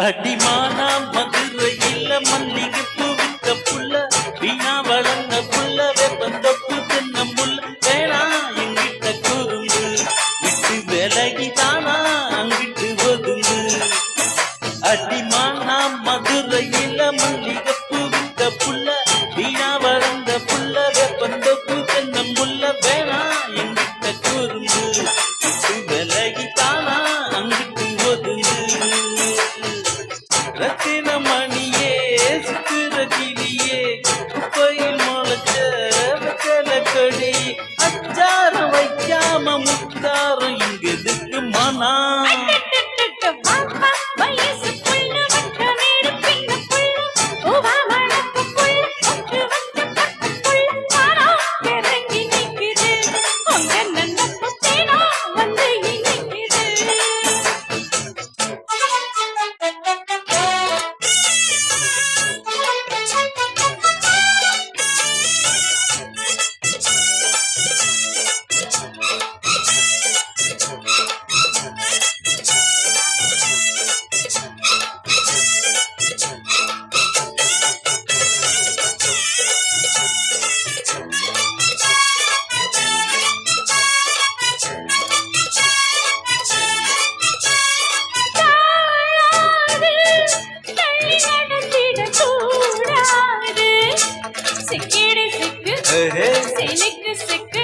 அடிமானா மதுரையில மல்லிகை பூவித்த புள்ள வீணா வளர்ந்த புள்ள வெப்பந்தப்பு தென்னம் புள்ள வேணா எங்கிட்ட குறும்பு விட்டு விலகி தானா அங்கிட்டு ஒதுங்கு அடிமானா மதுரையில மல்லிகை பூவித்த புள்ள வீணா வளர்ந்த புள்ள வெப்பந்தப்பு தென்னம் புள்ள வேணா எங்கிட்ட குறும்பு விட்டு விலகி தானா அங்கிட்டு ஒதுங்கு ரத்தின மணியே சுத்துற கிளியே குப்பையில் முளைச்ச வெத்தல கொடி அச்சாரம் வைக்காம முத்தாரம் இங்க எதுக்கு மனா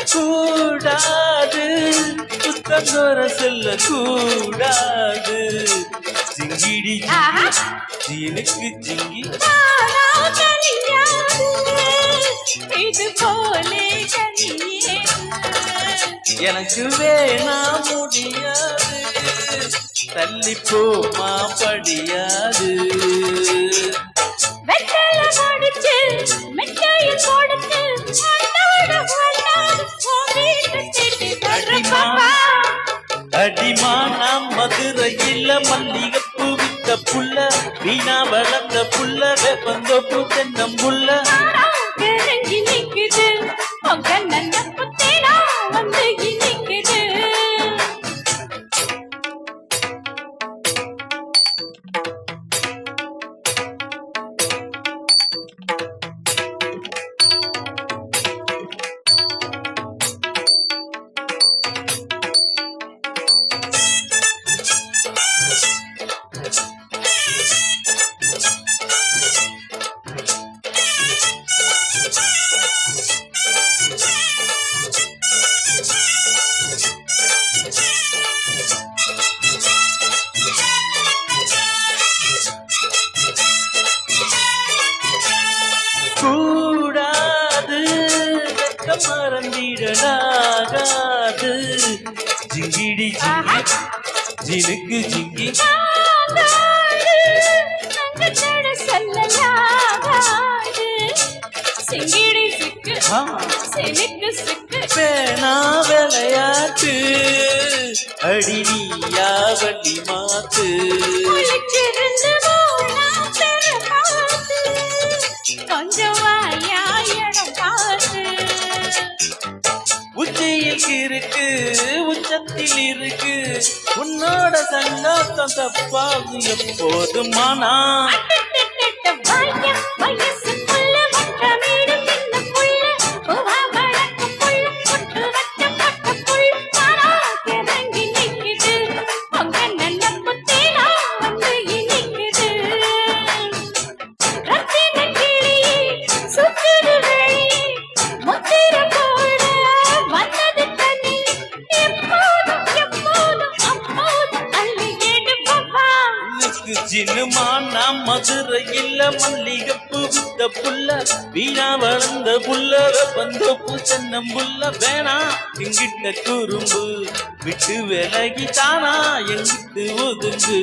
கூடாது புத்தங்கோர செல்ல கூடாது சிங்கிடி ஜீனுக்கு ஜிங்கி இது போலே எனக்கு வேணா முடியாது தள்ளி போமா படியாது அடிமானா மதுரையில மல்லிகை பூவித்த புள்ள வீணா வளர்ந்த புள்ள வெப்பந்தோப்பு தென்னம் புள்ள நிக்குது வந்து நிக்குது கூடாது மறந்திடாது ஜிங்கிடி ஜினுக்கு ஜிங்கி பேனா விளையாட்டு அடி நீயா வள்ளி மாத்து உச்சியில் இருக்கு உச்சத்தில் இருக்கு உன்னோட சங்காத்தம் தப்பாது எப்போதுமானா ஜினுமானா மதுரையில மல்லிகை பூவித்த புள்ள வீணா வளர்ந்த புள்ள வெப்பந்தோப்பு தென்னம் புள்ள வேணா எங்கிட்ட குறும்பு விட்டு விலகி தானா எங்கிட்டு ஒதுங்கு